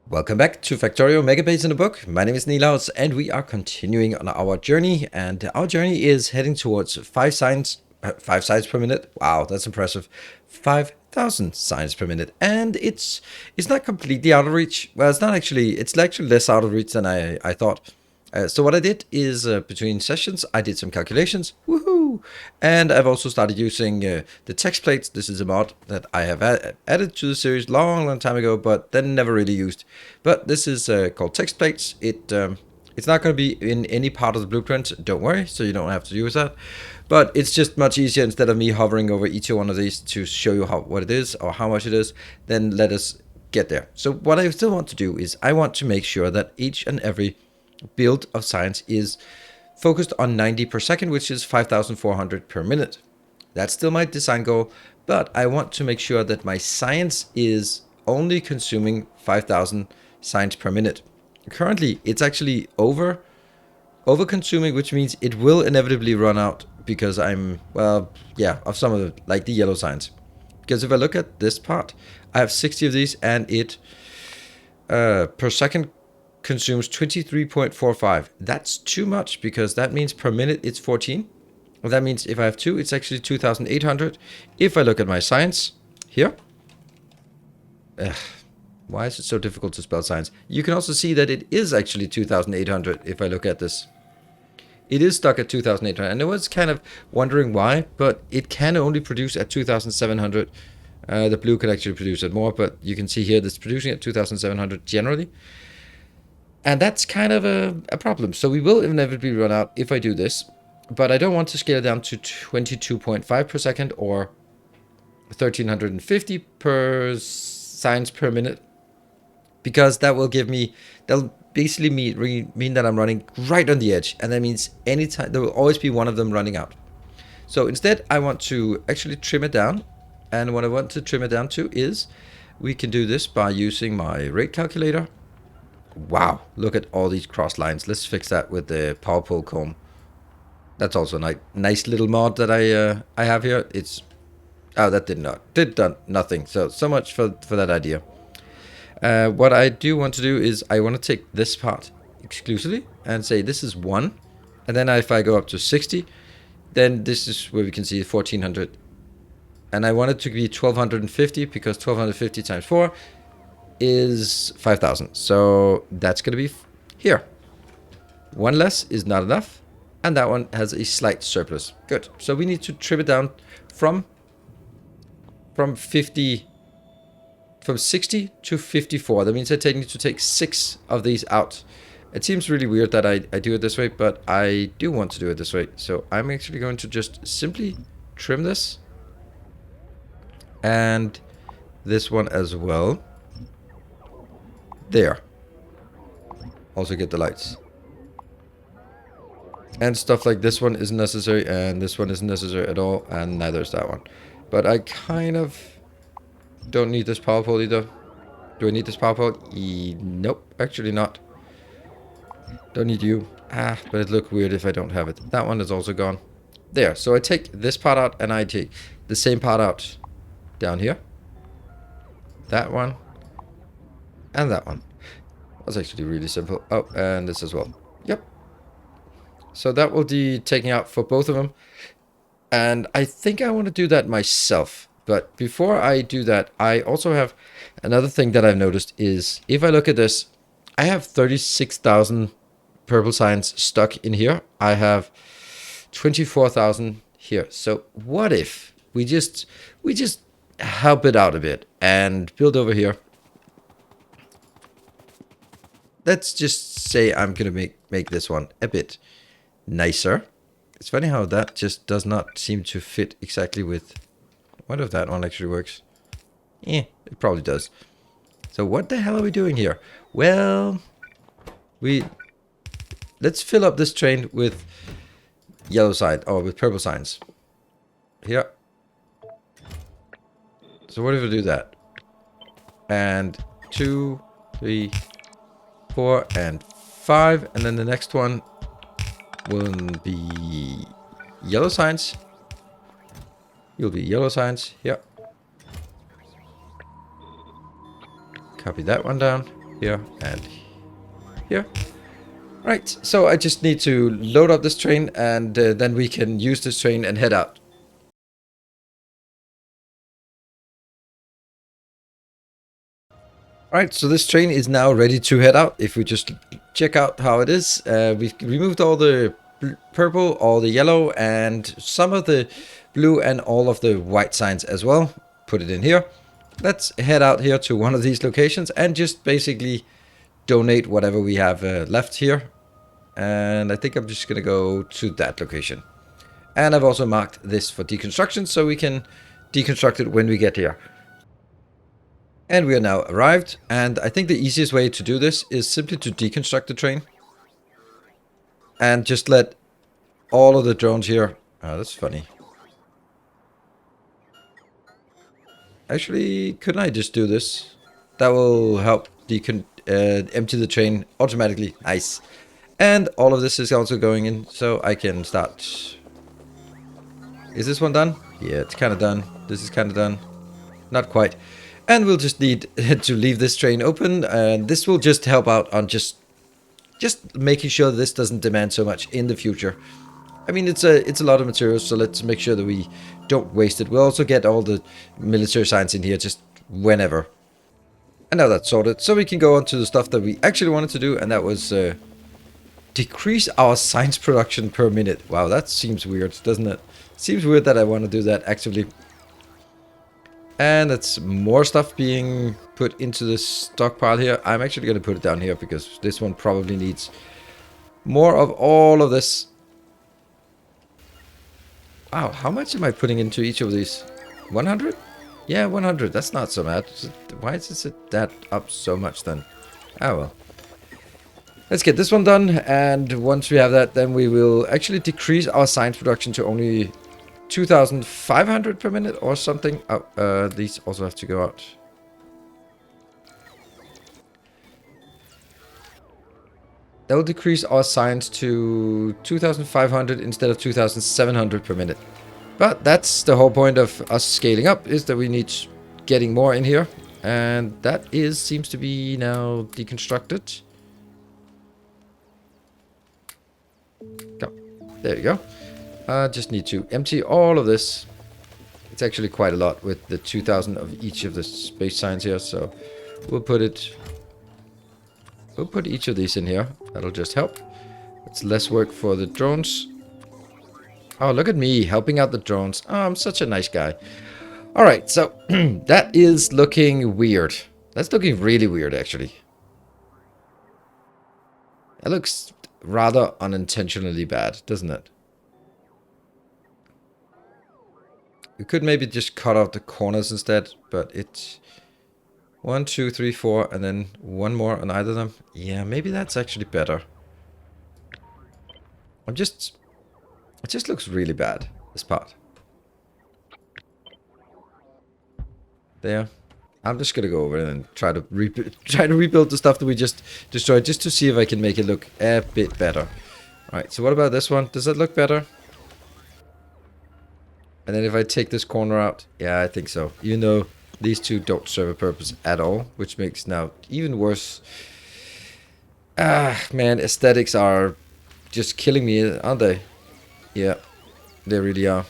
Welcome back to Factorio Megabase-In-A-Book. My name is Nilaus and we are continuing on our journey, and our journey is heading towards 5 signs per minute. Wow, that's impressive. 5,000 signs per minute, and it's not completely out of reach. Well, it's actually less out of reach than I thought. So what I did is between sessions, I did some calculations. Woohoo! And I've also started using the text plates. This is a mod that I have added to the series long time ago, but then never really used. But this is called text plates. It's not going to be in any part of the blueprint. Don't worry, so you don't have to use that. But it's just much easier, instead of me hovering over each one of these to show you what it is or how much it is, then let us get there. So what I still want to do is I want to make sure that each and every build of science is focused on 90 per second, which is 5,400 per minute. That's still my design goal, but I want to make sure that my science is only consuming 5,000 science per minute. Currently, it's actually over consuming, which means it will inevitably run out because of some of like the yellow science. Because if I look at this part, I have 60 of these, and it per second consumes 23.45. That's too much, because that means per minute it's 14. Well, that means if I have 2, it's actually 2,800. If I look at my science here, why is it so difficult to spell science? You can also see that it is actually 2,800 if I look at this. It is stuck at 2,800, and I was kind of wondering why, but it can only produce at 2,700. The blue can actually produce at more, but you can see here that it's producing at 2,700 generally. And that's kind of a problem. So we will inevitably run out if I do this. But I don't want to scale it down to 22.5 per second or 1,350 per signs per minute. Because that'll basically mean that I'm running right on the edge. And that means anytime there will always be one of them running out. So instead, I want to actually trim it down. And what I want to trim it down to is, we can do this by using my rate calculator. Wow, look at all these cross lines. Let's fix that with the power pole comb. That's also a nice little mod that I have here. That did nothing. So much for that idea. What I do want to do is I want to take this part exclusively and say this is 1. And then if I go up to 60, then this is where we can see 1,400. And I want it to be 1,250, because 1,250 times 4 is 5,000. So that's going to be here. One less is not enough, and that one has a slight surplus. Good. So we need to trim it down from 60 to 54. That means I need to take 6 of these out. It seems really weird that I do it this way, but I do want to do it this way. So I'm actually going to just simply trim this, and this one as well. There. Also get the lights. And stuff like this one isn't necessary, and this one isn't necessary at all, and neither is that one. But I kind of don't need this power pole either. Do I need this power pole? Nope, actually not. Don't need you. But it look weird if I don't have it. That one is also gone. There. So I take this part out, and I take the same part out down here. That one. And that one. That's actually really simple. Oh, and this as well. Yep. So that will be taking out for both of them. And I think I want to do that myself. But before I do that, I also have another thing that I've noticed is, if I look at this, I have 36,000 purple signs stuck in here. I have 24,000 here. So what if we just help it out a bit and build over here? Let's just say I'm going to make this one a bit nicer. It's funny how that just does not seem to fit exactly with... What if that one actually works? It probably does. So what the hell are we doing here? Well, let's fill up this train with yellow sign, or with purple signs. Here. So what if we do that? And 2, 3... 4 and 5, and then the next one will be yellow signs. You'll be yellow signs here. Copy that one down. here, and here. Right, so I just need to load up this train, and then we can use this train and head out. Alright, so this train is now ready to head out. If we just check out how it is, we've removed all the purple, all the yellow, and some of the blue and all of the white signs as well. Put it in here. Let's head out here to one of these locations and just basically donate whatever we have left here. And I think I'm just going to go to that location. And I've also marked this for deconstruction so we can deconstruct it when we get here. And we are now arrived, and I think the easiest way to do this is simply to deconstruct the train. And just let all of the drones here... Oh, that's funny. Actually, couldn't I just do this? That will help empty the train automatically. Nice. And all of this is also going in, so I can start... Is this one done? Yeah, it's kind of done. This is kind of done. Not quite. And we'll just need to leave this train open, and this will just help out on just making sure this doesn't demand so much in the future. I mean, it's a lot of materials, so let's make sure that we don't waste it. We'll also get all the military signs in here just whenever. And now that's sorted, so we can go on to the stuff that we actually wanted to do, and that was decrease our science production per minute. Wow, that seems weird, doesn't it? Seems weird that I want to do that actively. And that's more stuff being put into the stockpile here. I'm actually going to put it down here because this one probably needs more of all of this. Wow, how much am I putting into each of these? 100? Yeah, 100. That's not so bad. Why is it that up so much then? Oh well. Let's get this one done. And once we have that, then we will actually decrease our science production to only 2,500 per minute or something. Oh, these also have to go out. That will decrease our science to 2,500 instead of 2,700 per minute. But that's the whole point of us scaling up, is that we need getting more in here. And that seems to be now deconstructed. Go. There you go. Just need to empty all of this. It's actually quite a lot with the 2,000 of each of the space signs here, so we'll put each of these in here. That'll just help. It's less work for the drones. Oh, look at me helping out the drones. Oh, I'm such a nice guy. All right, so that is looking weird. That's looking really weird, actually. That looks rather unintentionally bad, doesn't it? We could maybe just cut out the corners instead, but it's 1, 2, 3, 4, and then one more on either of them. Yeah, maybe that's actually better. It just looks really bad, this part. There. I'm just gonna go over and try to rebuild the stuff that we just destroyed, just to see if I can make it look a bit better. Alright, so what about this one? Does that look better? And then if I take this corner out, yeah, I think so. Even though these two don't serve a purpose at all, which makes now even worse. Ah, man, aesthetics are just killing me, aren't they? Yeah, they really are.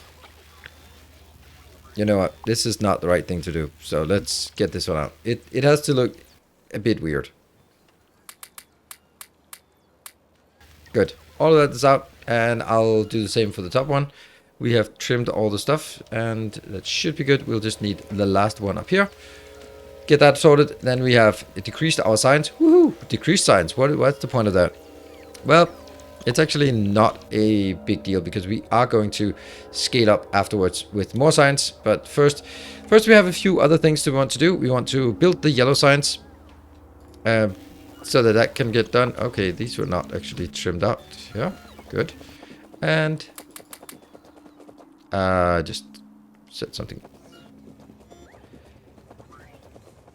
You know what? This is not the right thing to do. So let's get this one out. It has to look a bit weird. Good. All of that is out, and I'll do the same for the top one. We have trimmed all the stuff, and that should be good. We'll just need the last one up here. Get that sorted. Then we have decreased our science. Woohoo! Decreased science. What's the point of that? Well, it's actually not a big deal because we are going to scale up afterwards with more science. But first we have a few other things to want to do. We want to build the yellow science so that can get done. Okay, these were not actually trimmed out. Yeah, good. And just set something.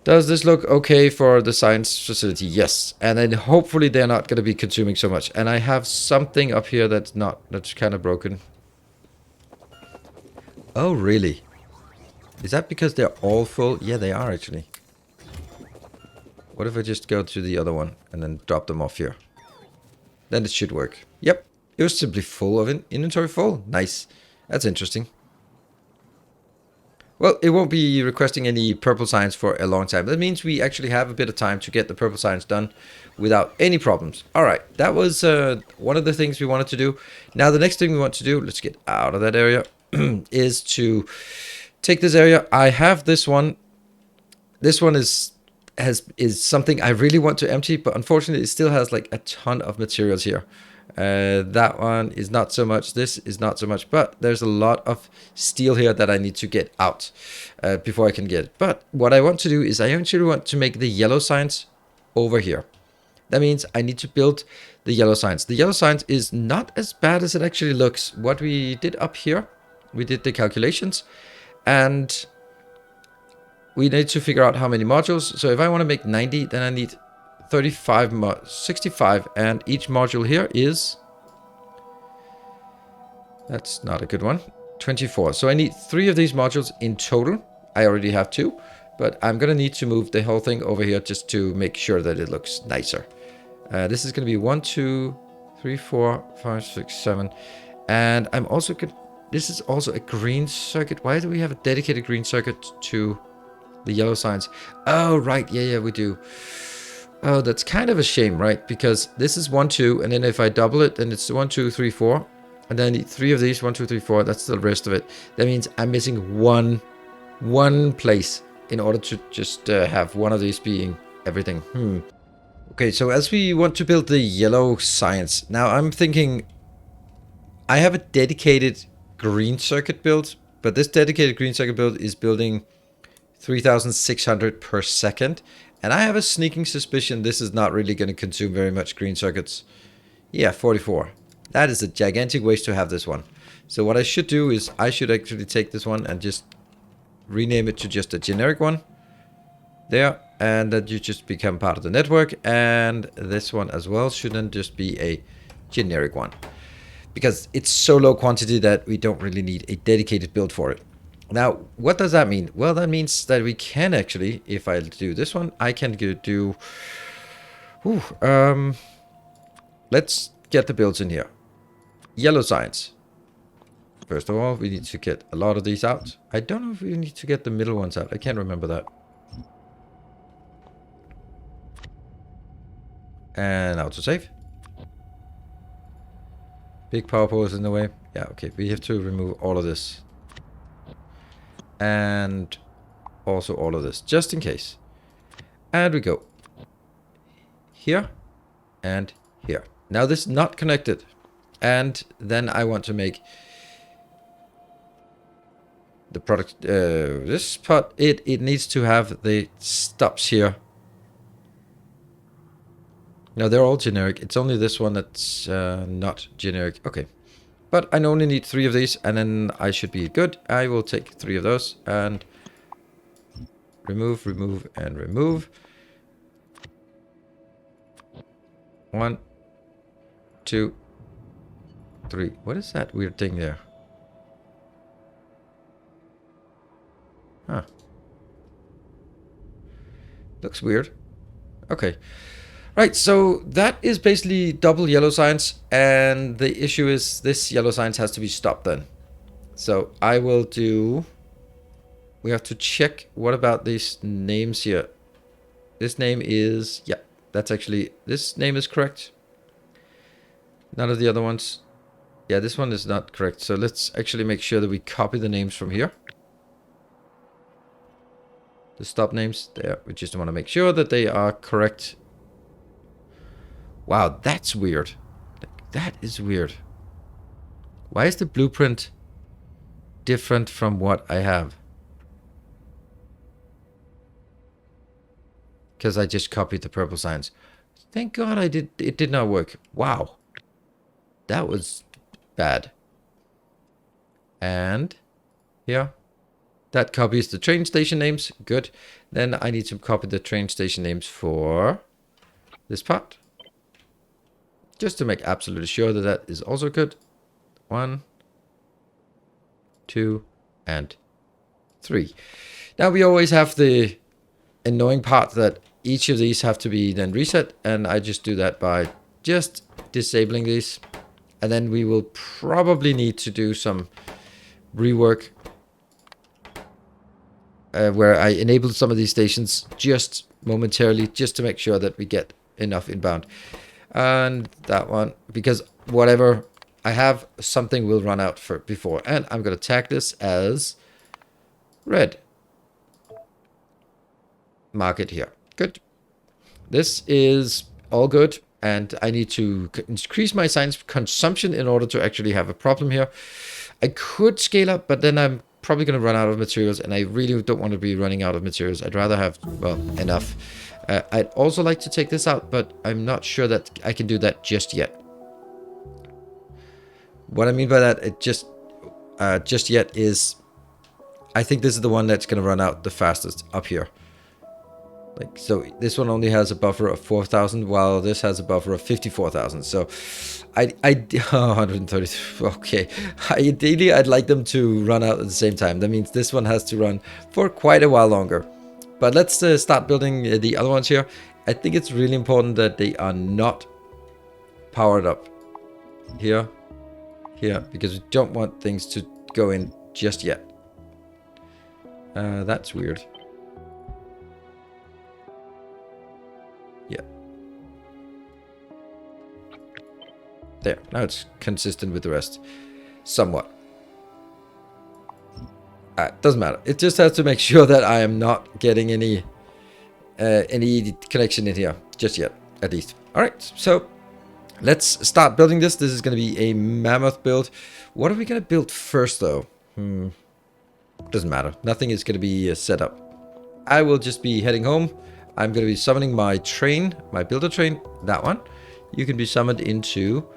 Does this look okay for the science facility? Yes. And then hopefully they're not going to be consuming so much. And I have something up here that's kind of broken. Oh, really? Is that because they're all full? Yeah, they are actually. What if I just go to the other one and then drop them off here? Then it should work. Yep, it was simply full of inventory full. Nice. That's interesting. Well, it won't be requesting any purple signs for a long time. That means we actually have a bit of time to get the purple signs done without any problems. All right, that was one of the things we wanted to do. Now, the next thing we want to do, let's get out of that area, is to take this area. I have this one. This one is something I really want to empty, but unfortunately, it still has like a ton of materials here. That one is not so much. This is not so much, but there's a lot of steel here that I need to get out before I can get it. But what I want to do is I actually want to make the yellow signs over here. That means I need to build the yellow signs. The yellow signs is not as bad as it actually looks. What we did up here, we did the calculations, and we need to figure out how many modules. So if I want to make 90, then I need 65, and each module here is, that's not a good one, 24. So I need 3 of these modules in total. I already have 2, but I'm gonna need to move the whole thing over here just to make sure that it looks nicer. This is gonna be 1, 2, 3, 4, 5, 6, 7, and I'm also good. This is also a green circuit. Why do we have a dedicated green circuit to the yellow signs? Oh, right, yeah, we do. Oh, that's kind of a shame, right? Because this is 1, 2, and then if I double it, then it's 1, 2, 3, 4. And then I need 3 of these, 1, 2, 3, 4. That's the rest of it. That means I'm missing one place in order to just have one of these being everything. Okay, so as we want to build the yellow signs, now I'm thinking I have a dedicated green circuit build, but this dedicated green circuit build is building 3,600 per second. And I have a sneaking suspicion this is not really going to consume very much green circuits. Yeah, 44. That is a gigantic waste to have this one. So what I should do is I should actually take this one and just rename it to just a generic one. There. And that you just become part of the network. And this one as well shouldn't just be a generic one. Because it's so low quantity that we don't really need a dedicated build for it. Now, what does that mean? Well, that means that we can actually, if I do this one, I can do... let's get the builds in here. Yellow signs. First of all, we need to get a lot of these out. I don't know if we need to get the middle ones out. I can't remember that. And autosave. Big power pole is in the way. Yeah, okay. We have to remove all of this. And also all of this, just in case. And we go here and here. Now this is not connected. And then I want to make the product, this part, it needs to have the stops here. No, they're all generic. It's only this one that's not generic. Okay. But I only need 3 of these, and then I should be good. I will take 3 of those, and remove, and remove. 1, 2, 3. What is that weird thing there? Huh. Looks weird. Okay. Right, so that is basically double yellow signs, and the issue is this yellow signs has to be stopped then. So I will do... We have to check what about these names here. This name is... Yeah, that's actually... This name is correct. None of the other ones. Yeah, this one is not correct. So let's actually make sure that we copy the names from here. The stop names there. We just want to make sure that they are correct. Wow, that's weird. That is weird. Why is the blueprint different from what I have? Because I just copied the purple signs. Thank God it did not work. Wow. That was bad. And here. That copies the train station names. Good. Then I need to copy the train station names for this part. Just to make absolutely sure that that is also good. 1, 2, and 3. Now we always have the annoying part that each of these have to be then reset, and I just do that by just disabling these. And then we will probably need to do some rework where I enabled some of these stations just momentarily, just to make sure that we get enough inbound. And that one, because whatever I have, something will run out for before. And I'm going to tag this as red. Mark it here. Good. This is all good. And I need to increase my science consumption in order to actually have a problem here. I could scale up, but then I'm probably going to run out of materials, and I really don't want to be running out of materials. I'd rather have, well, enough. I'd also like to take this out, but I'm not sure that I can do that just yet. What I mean by that, it just yet is, I think this is the one that's going to run out the fastest up here. Like, so this one only has a buffer of 4,000, while this has a buffer of 54,000. So I 130. Okay. Ideally, I'd like them to run out at the same time. That means this one has to run for quite a while longer. But let's start building the other ones here. I think it's really important that they are not powered up here, because we don't want things to go in just yet. That's weird. Yeah. There. Now it's consistent with the rest. Somewhat. Doesn't matter. It just has to make sure that I am not getting any connection in here just yet, at least. All right. So let's start building this. This is going to be a Mammoth build. What are we going to build first, though? Doesn't matter. Nothing is going to be set up. I will just be heading home. I'm going to be summoning my train, my builder train, that one. You can be summoned into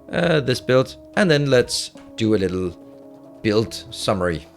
this build. And then let's do a little build summary.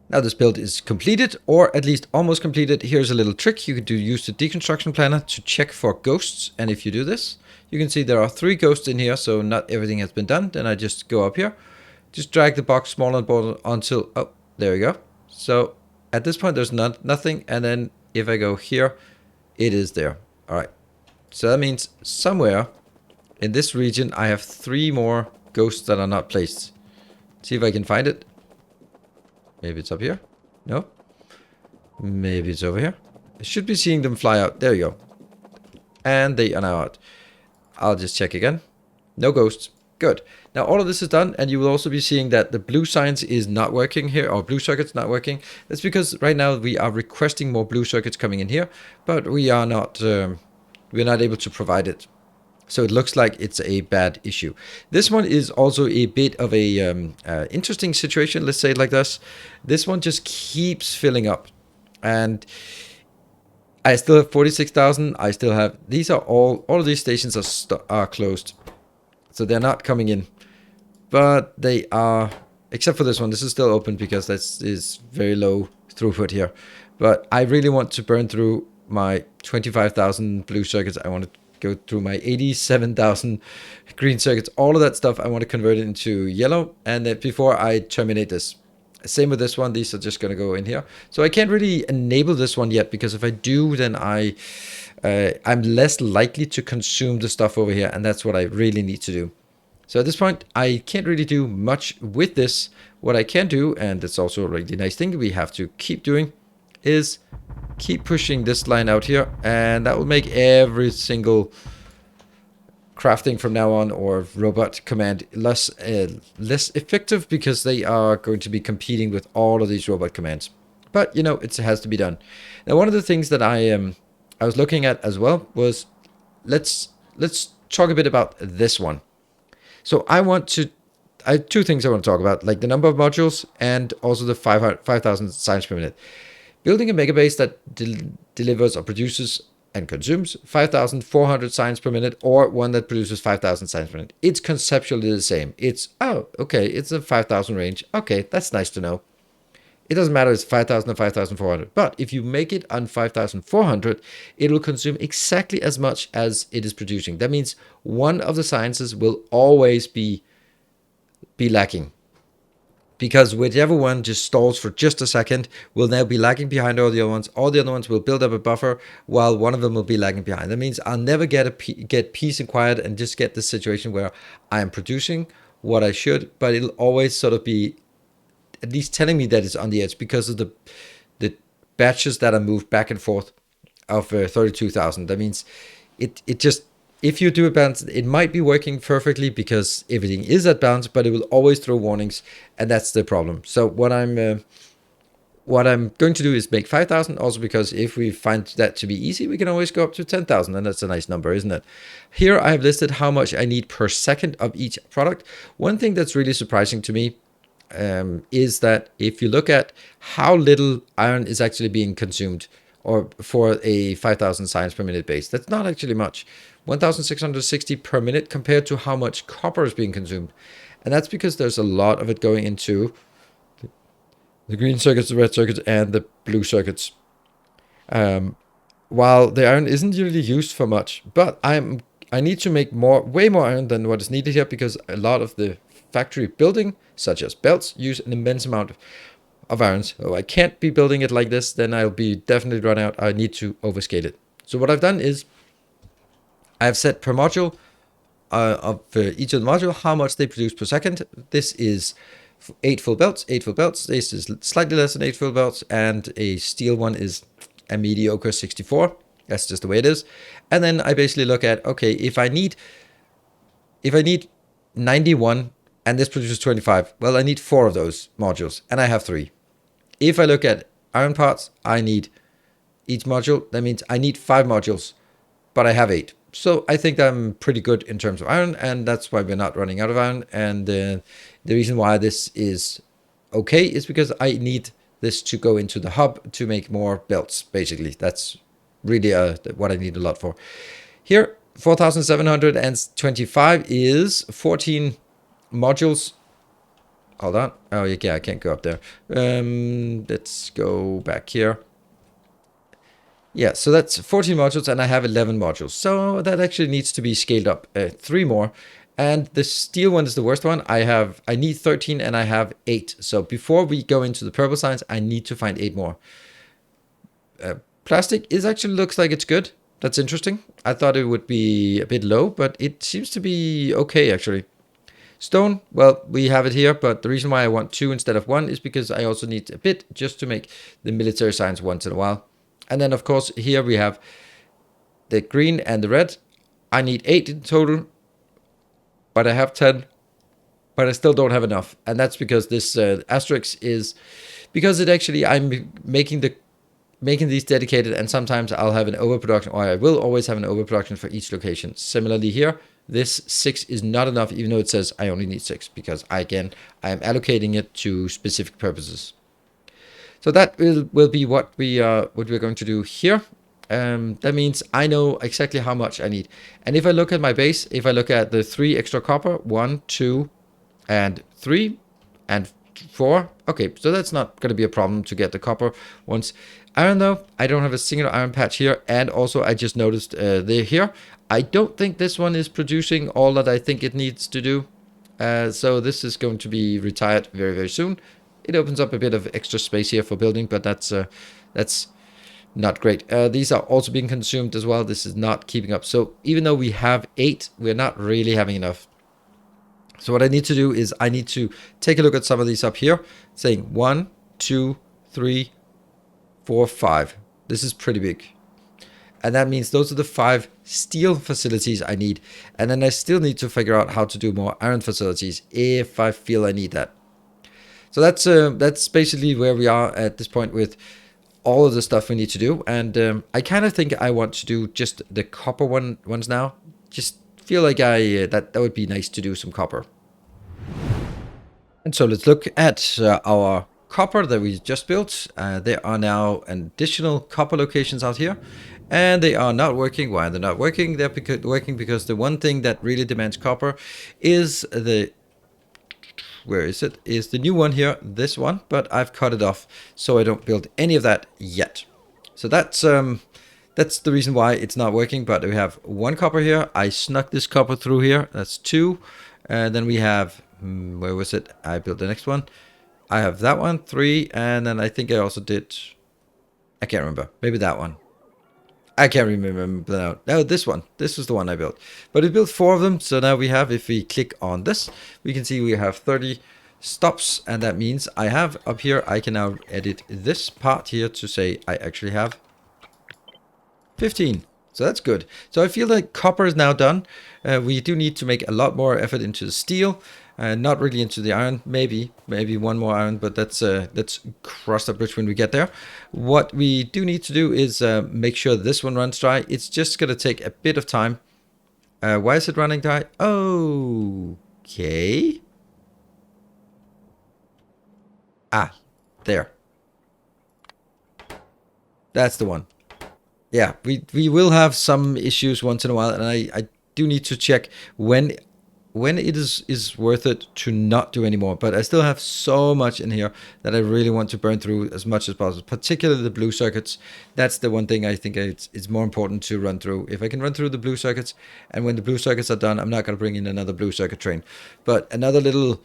Now this build is completed, or at least almost completed. Here's a little trick. You can use the deconstruction planner to check for ghosts. And if you do this, you can see there are 3 ghosts in here, so not everything has been done. Then I just go up here, just drag the box smaller and smaller until, oh, there we go. So at this point, there's nothing. And then if I go here, it is there. All right. So that means somewhere in this region, I have 3 more ghosts that are not placed. See if I can find it. Maybe it's up here. No. Maybe it's over here. I should be seeing them fly out. There you go. And they are now out. I'll just check again. No ghosts. Good. Now all of this is done, and you will also be seeing that the blue science is not working here, or blue circuits not working. That's because right now we are requesting more blue circuits coming in here, but we are not we're not able to provide it. So it looks like it's a bad issue. This one is also a bit of a interesting situation. Let's say it like this. This one just keeps filling up, and I still have 46,000. I still have, these are all of these stations are closed. So they're not coming in, but they are, except for this one. This is still open because that is very low throughput here. But I really want to burn through my 25,000 blue circuits. I want to go through my 87,000 green circuits. All of that stuff I want to convert it into yellow, and then before I terminate this. Same with this one. These are just going to go in here. So I can't really enable this one yet, because if I do, then I'm less likely to consume the stuff over here, and that's what I really need to do. So at this point, I can't really do much with this. What I can do, and it's also a really nice thing we have to keep doing, is keep pushing this line out here, and that will make every single crafting from now on, or robot command, less effective, because they are going to be competing with all of these robot commands. But you know, it has to be done. Now, one of the things that I was looking at as well was, let's talk a bit about this one. So I have two things I want to talk about, like the number of modules and also the 5,000 signs per minute. Building a megabase that delivers or produces and consumes 5,400 signs per minute, or one that produces 5,000 signs per minute. It's conceptually the same. It's, oh, okay, it's a 5,000 range. Okay, that's nice to know. It doesn't matter if it's 5,000 or 5,400. But if you make it on 5,400, it will consume exactly as much as it is producing. That means one of the sciences will always be lacking, because whichever one just stalls for just a second will now be lagging behind all the other ones. All the other ones will build up a buffer, while one of them will be lagging behind. That means I'll never get peace and quiet and just get the situation where I am producing what I should, but it'll always sort of be at least telling me that it's on the edge, because of the batches that are moved back and forth of 32,000. That means it just, if you do it balanced, it might be working perfectly because everything is at balance, but it will always throw warnings, and that's the problem. So what I'm going to do is make 5,000, also because if we find that to be easy, we can always go up to 10,000, and that's a nice number, isn't it? Here I have listed how much I need per second of each product. One thing that's really surprising to me is that if you look at how little iron is actually being consumed, or for a 5,000 signs per minute base, that's not actually much. 1,660 per minute compared to how much copper is being consumed. And that's because there's a lot of it going into the green circuits, the red circuits, and the blue circuits. While the iron isn't really used for much, but I need to make way more iron than what is needed here, because a lot of the factory building, such as belts, use an immense amount of iron. So I can't be building it like this, then I'll be definitely run out. I need to overscale it. So what I've done is, I've set per module of each of the module how much they produce per second. This is 8 full belts, 8 full belts. This is slightly less than 8 full belts, and a steel one is a mediocre 64. That's just the way it is. And then I basically look at, okay, if I need 91 and this produces 25, well, I need 4 of those modules, and I have 3. If I look at iron parts, I need each module. That means I need 5 modules, but I have 8. So I think I'm pretty good in terms of iron, and that's why we're not running out of iron. And the reason why this is okay is because I need this to go into the hub to make more belts, basically. That's really what I need a lot for. Here, 4,725 is 14 modules. Hold on. Oh, yeah, I can't go up there. Let's go back here. Yeah, so that's 14 modules, and I have 11 modules. So that actually needs to be scaled up 3 more. And the steel one is the worst one. I need 13 and I have 8. So before we go into the purple signs, I need to find 8 more. Plastic actually looks like it's good. That's interesting. I thought it would be a bit low, but it seems to be okay, actually. Stone, well, we have it here, but the reason why I want 2 instead of 1 is because I also need a bit just to make the military signs once in a while. And then, of course, here we have the green and the red. I need 8 in total, but I have 10, but I still don't have enough. And that's because this asterisk is, because it actually, I'm making the making these dedicated, and sometimes I'll have an overproduction, or I will always have an overproduction for each location. Similarly here, this 6 is not enough, even though it says I only need 6, because I am allocating it to specific purposes. So that will be what we're going to do here. That means I know exactly how much I need. And if I look at my base, if I look at the 3 extra copper, 1, 2, and 3, and 4. Okay, so that's not going to be a problem to get the copper once. Iron though, I don't have a single iron patch here, and also I just noticed they're here. I don't think this one is producing all that I think it needs to do. So this is going to be retired very, very soon. It opens up a bit of extra space here for building, but that's not great. These are also being consumed as well. This is not keeping up. So even though we have 8, we're not really having enough. So what I need to do is I need to take a look at some of these up here, saying 1, 2, 3, 4, 5. This is pretty big. And that means those are the 5 steel facilities I need. And then I still need to figure out how to do more iron facilities if I feel I need that. So that's basically where we are at this point with all of the stuff we need to do. And I kind of think I want to do just the copper ones now. Just feel like that would be nice to do some copper. And so let's look at our copper that we just built. There are now additional copper locations out here, and they are not working. Why they're not working? They're working because the one thing that really demands copper is the is the new one here, this one, but I've cut it off so I don't build any of that yet. So that's the reason why it's not working. But we have 1 copper here. I snuck this copper through here. That's 2. And then we have, where was it? I built the next one. I have that one, 3. And then I think I also did, I can't remember. Maybe that one. I can't remember now. No, this one. This was the one I built. But we built 4 of them. So now we have, if we click on this, we can see we have 30 stops. And that means I have up here, I can now edit this part here to say I actually have 15. So that's good. So I feel like copper is now done. We do need to make a lot more effort into the steel, not really into the iron. Maybe 1 more iron, but let's cross the bridge when we get there. What we do need to do is make sure this one runs dry. It's just going to take a bit of time. Why is it running dry? Okay. Ah, there. That's the one. Yeah, we will have some issues once in a while, and I do need to check when it is worth it to not do anymore. But I still have so much in here that I really want to burn through as much as possible, particularly the blue circuits. That's the one thing I think it's more important to run through. If I can run through the blue circuits, and when the blue circuits are done, I'm not going to bring in another blue circuit train. But another little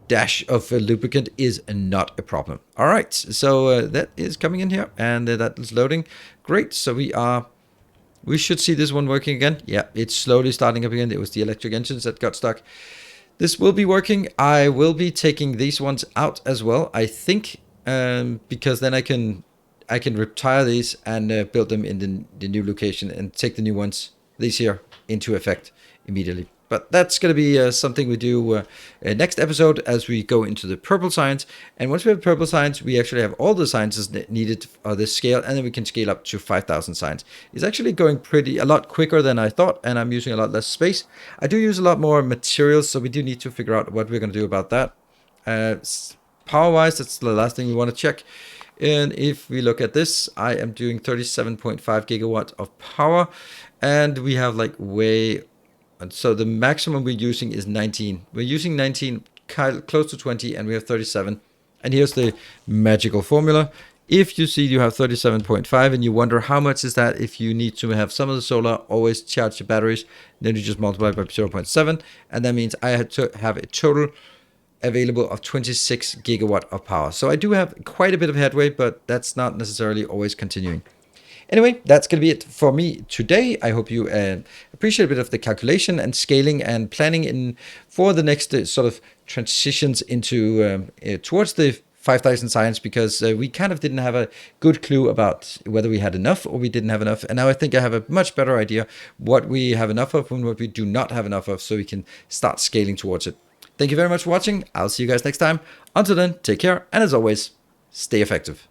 dash of lubricant is not a problem. All right, so that is coming in here, and that is loading. Great. So we should see this one working again. Yeah, it's slowly starting up again. It was the electric engines that got stuck. This will be working. I will be taking these ones out as well, I think, because then I can retire these and build them in the new location and take the new ones, these here, into effect immediately. But that's going to be something we do next episode as we go into the purple science. And once we have purple science, we actually have all the sciences needed for this scale, and then we can scale up to 5,000 science. It's actually going a lot quicker than I thought, and I'm using a lot less space. I do use a lot more materials, so we do need to figure out what we're going to do about that. Power-wise, that's the last thing we want to check. And if we look at this, I am doing 37.5 gigawatt of power, and we have like and so the maximum we're using is 19. We're using 19, close to 20, and we have 37. And here's the magical formula. If you see you have 37.5 and you wonder how much is that if you need to have some of the solar, always charge the batteries. Then you just multiply by 0.7. And that means I had to have a total available of 26 gigawatt of power. So I do have quite a bit of headway, but that's not necessarily always continuing. Anyway, that's going to be it for me today. I hope you appreciate a bit of the calculation and scaling and planning for the next sort of transitions into towards the 5,000 science, because we kind of didn't have a good clue about whether we had enough or we didn't have enough. And now I think I have a much better idea what we have enough of and what we do not have enough of, so we can start scaling towards it. Thank you very much for watching. I'll see you guys next time. Until then, take care. And as always, stay effective.